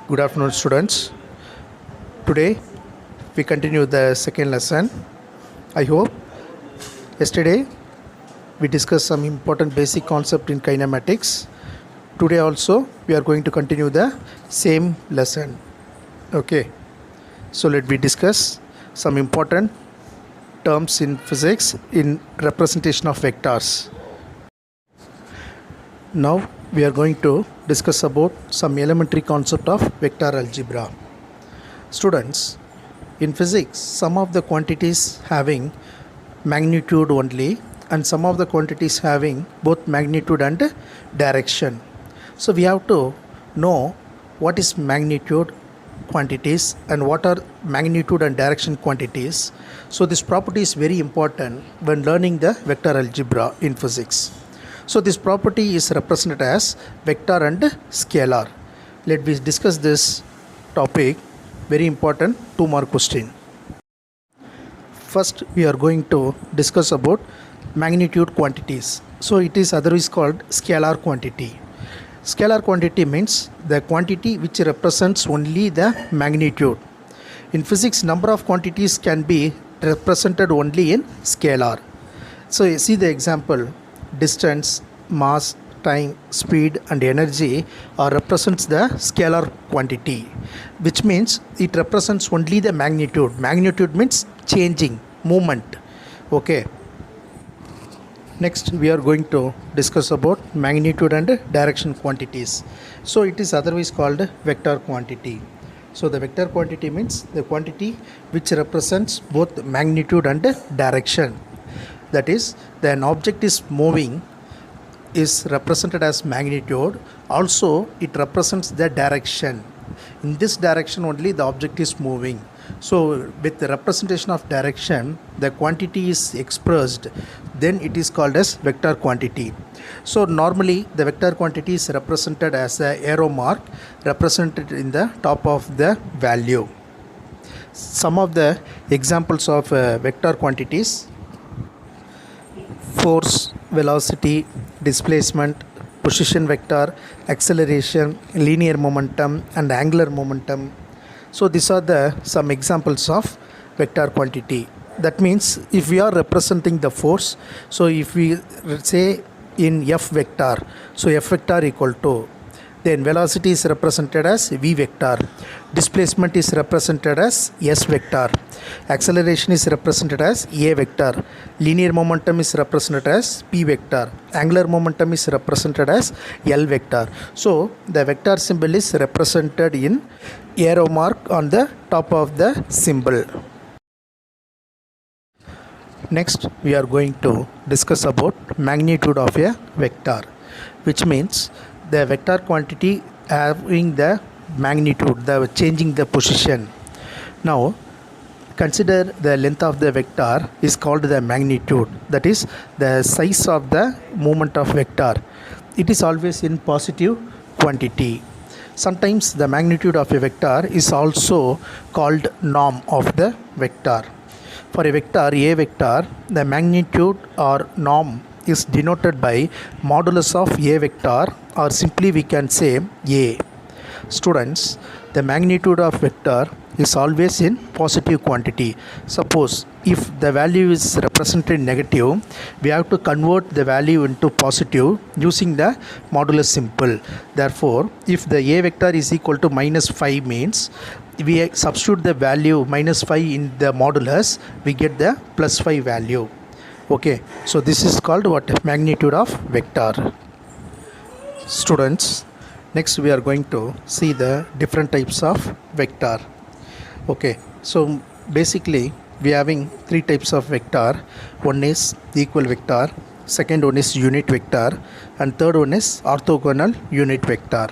Good afternoon, students. Today we continue the second lesson. I hope yesterday we discussed some important basic concept in kinematics. Today also we are going to continue the same lesson. Okay, so let me discuss some important terms in physics in representation of vectors. Now we are going to discuss about some elementary concept of vector algebra. Students, in physics, some of the quantities having magnitude only and some of the quantities having both magnitude and direction. So we have to know what is magnitude quantities and what are magnitude and direction quantities. So this property is very important when learning the vector algebra in physics. So this property is represented as vector and scalar. Let me discuss this topic. Very important 2-mark question. First we are going to discuss about magnitude quantities. So it is otherwise called scalar quantity. Scalar quantity means the quantity which represents only the magnitude. In physics, number of quantities can be represented only in scalar. So you see the example, distance, mass, time, speed and energy are represents the scalar quantity, which means it represents only the magnitude. Magnitude means changing, movement. Okay. Next we are going to discuss about magnitude and direction quantities. So it is otherwise called vector quantity. So the vector quantity means the quantity which represents both magnitude and direction. That is, an object is moving is represented as magnitude. Also it represents the direction. In this direction only the object is moving. So with the representation of direction, the quantity is expressed, then it is called as vector quantity. So normally the vector quantity is represented as a arrow mark represented in the top of the value. Some of the examples of vector quantities: force, velocity, displacement, position vector, acceleration, linear momentum and angular momentum. So these are the some examples of vector quantity. That means if we are representing the force, so if we say in F vector, so F vector equal to, then velocity is represented as V vector, displacement is represented as S vector, acceleration is represented as A vector, linear momentum is represented as P vector, angular momentum is represented as L vector. So the vector symbol is represented in arrow mark on the top of the symbol. Next we are going to discuss about magnitude of a vector, which means the vector quantity having the magnitude, the changing the position. Now consider the length of the vector is called the magnitude, that is the size of the movement of vector. It is always in positive quantity. Sometimes the magnitude of a vector is also called norm of the vector. For a vector A vector, the magnitude or norm is denoted by modulus of A vector, or simply we can say A. Students, the magnitude of vector is always in positive quantity. Suppose if the value is represented negative, we have to convert the value into positive using the modulus symbol. Therefore, if the A vector is equal to -5 means we substitute the value -5 in the modulus, we get the +5 value. Okay, so this is called what? Magnitude of vector. Students, next we are going to see the different types of vector. Okay, so basically we are having 3 types of vector. One is equal vector, second one is unit vector, and third one is orthogonal unit vector.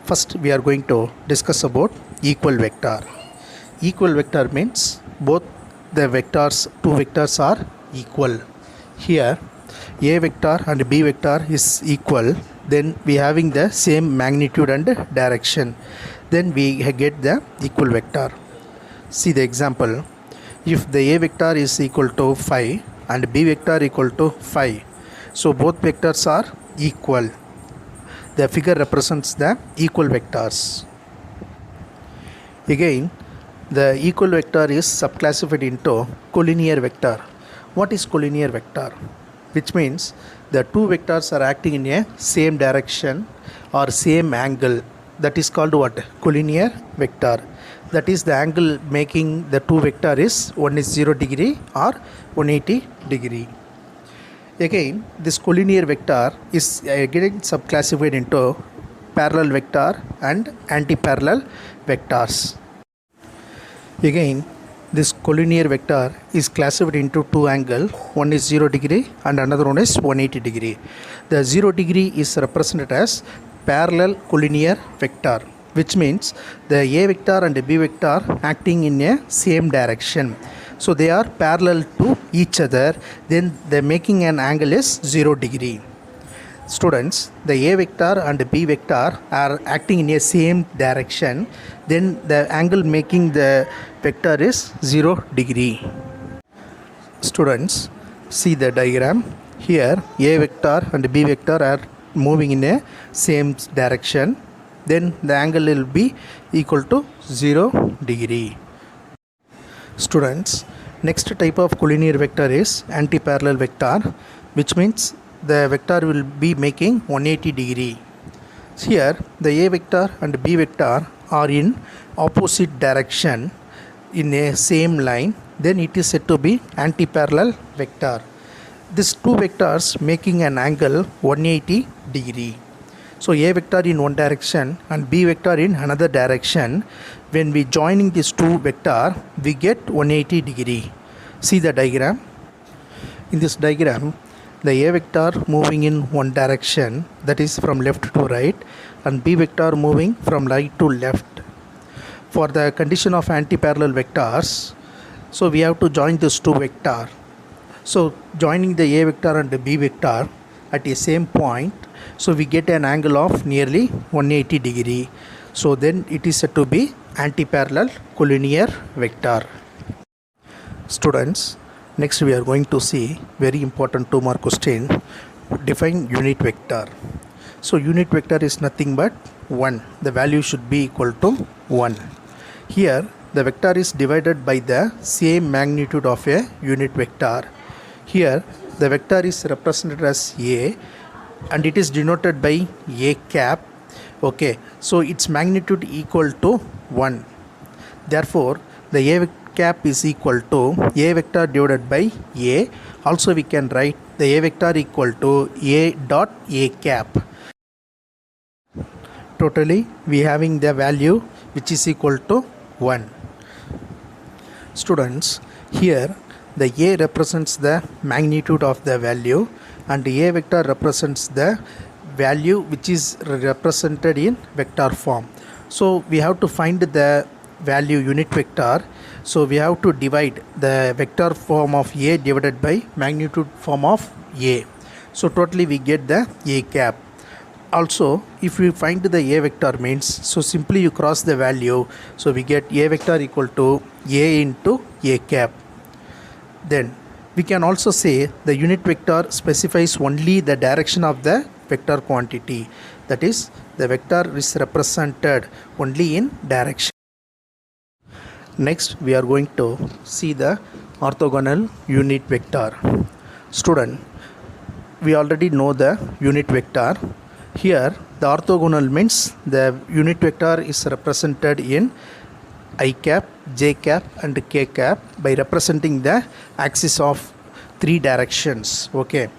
First we are going to discuss about equal vector. Equal vector means both the vectors, 2 vectors are equal. Here A vector and B vector is equal, then we having the same magnitude and direction, then we get the equal vector. See the example. If the A vector is equal to 5 and B vector equal to 5, so both vectors are equal. the figure represents the equal vectors. Again, the equal vector is subclassified into collinear vector. What is collinear vector? Which means the two vectors are acting in a same direction or same angle. That is called what? Collinear vector. That is, the angle making the two vector is one is 0 degree or 180 degree. Again, this collinear vector is again subclassified into parallel vector and anti-parallel vectors. Again, this collinear vector is classified into two angles. One is 0 degree and another one is 180 degree. The 0 degree is represented as parallel collinear vector, which means the A vector and the B vector acting in a same direction. So they are parallel to each other, then the making an angle is 0 degree. Students, the A vector and the B vector are acting in a same direction, then the angle making the vector is 0 degree. Students, see the diagram. Here A vector and B vector are moving in a same direction, then the angle will be equal to 0 degree. Students, next type of collinear vector is anti-parallel vector, which means the vector will be making 180 degree. Here the A vector and B vector are in opposite direction in a same line, then it is said to be anti-parallel vector. These two vectors making an angle 180 degree. So A vector in one direction and B vector in another direction. When we joining these two vector, we get 180 degree. See the diagram. In this diagram, the A vector moving in one direction, that is from left to right, and B vector moving from right to left. For the condition of anti-parallel vectors, so we have to join these two vector. So joining the A vector and the B vector at a same point, so we get an angle of nearly 180 degree. So then it is said to be anti-parallel collinear vector. Students, next we are going to see very important 2 mark question. Define unit vector. So unit vector is nothing but 1. The value should be equal to 1. Here the vector is divided by the same magnitude of a unit vector. Here the vector is represented as A and it is denoted by A cap. Okay, so its magnitude equal to 1. Therefore the A cap is equal to A vector divided by A. Also we can write the A vector equal to A dot A cap. Totally we having the value which is equal to 1. Students, here the A represents the magnitude of the value and A vector represents the value which is represented in vector form. So we have to find the value unit vector. So we have to divide the vector form of A divided by magnitude form of A. So totally we get the A cap. Also if we find the A vector means, so simply you cross the value, so we get A vector equal to A into A cap. Then we can also say the unit vector specifies only the direction of the vector quantity, that is the vector is represented only in direction. Next we are going to see the orthogonal unit vector. Student, we already know the unit vector. Here the orthogonal means the unit vector is represented in I cap, j cap and k cap by representing the axis of 3 directions. Okay,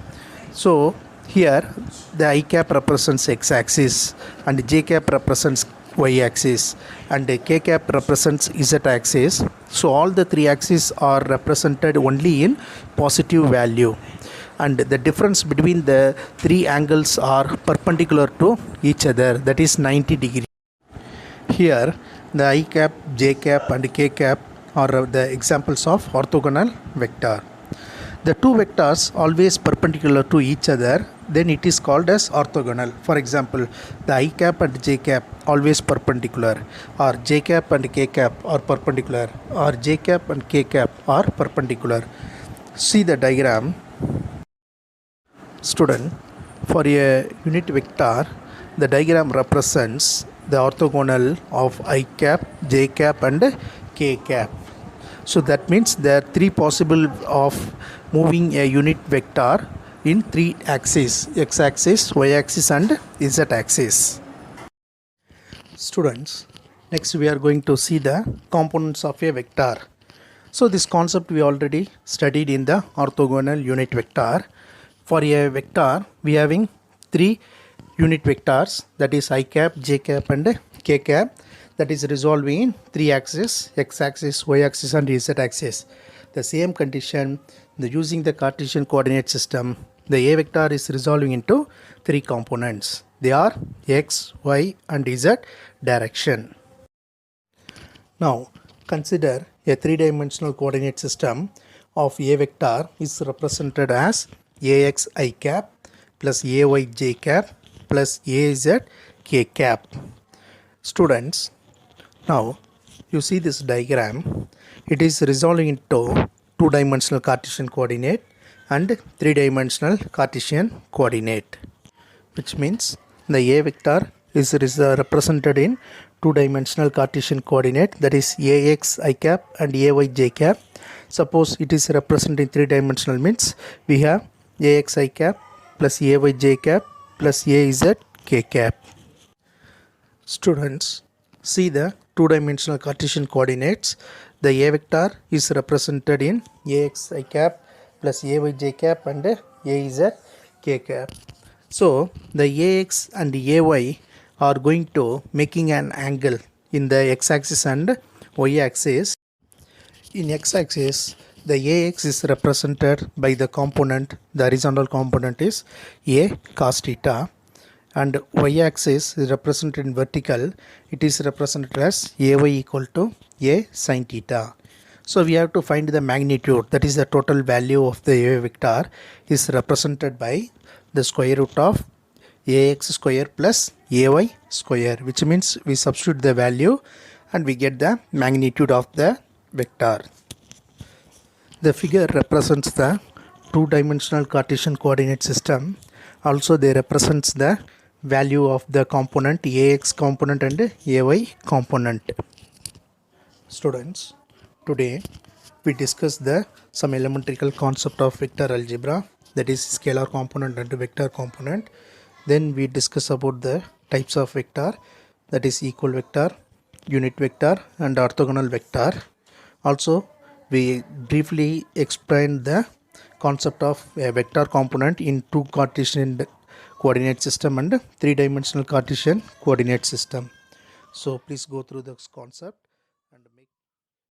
so here the I cap represents x axis and j cap represents y axis and k cap represents z axis. So all the 3 axes are represented only in positive value, and the difference between the 3 angles are perpendicular to each other, that is 90 degree. Here the I cap, j cap and k cap are the examples of orthogonal vector. The two vectors always perpendicular to each other, then it is called as orthogonal. For example, the I cap and j cap always perpendicular, or j cap and k cap are perpendicular, or j cap and k cap are perpendicular. See the diagram. Student, for a unit vector, The diagram represents the orthogonal of I cap, j cap and k cap. So that means there are three possible of moving a unit vector in three axes: x-axis, y-axis and z-axis. Students, next we are going to see the components of a vector. So this concept we already studied in the orthogonal unit vector. For a vector, we having three unit vectors, that is I cap, j cap and k cap, that is resolving in three axes: x-axis, y-axis and z-axis. The same condition, using the Cartesian coordinate system, the A vector is resolving into three components. They are x, y and z direction. Now consider a three-dimensional coordinate system of A vector is represented as ax I cap plus ay j cap plus az k cap. Students, now you see this diagram, it is resolving into two-dimensional Cartesian coordinate and three-dimensional Cartesian coordinate, which means the A vector is represented in two-dimensional Cartesian coordinate, that is ax I cap and ay j cap. Suppose it is represented in three-dimensional, means we have ax I cap plus ay j cap plus az k cap. Students, see the two-dimensional Cartesian coordinates. The A vector is represented in ax I cap plus ay j cap and az k cap. So the ax and ay are going to making an angle in the x-axis and y-axis. In x-axis, the ax is represented by the component, the horizontal component is a cos theta, and y-axis is represented in vertical, it is represented as ay equal to a sin theta. So we have to find the magnitude, that is the total value of the A vector is represented by the square root of ax square plus ay square, which means we substitute the value and we get the magnitude of the vector. The figure represents the two-dimensional Cartesian coordinate system. Also they represents the value of the component ax component and ay component. Students, today we discuss some elementary concept of vector algebra, that is scalar component and vector component. Then we discuss about the types of vector, that is equal vector, unit vector and orthogonal vector. Also we briefly explained the concept of a vector component in two Cartesian coordinate system and three-dimensional Cartesian coordinate system. So please go through this concept.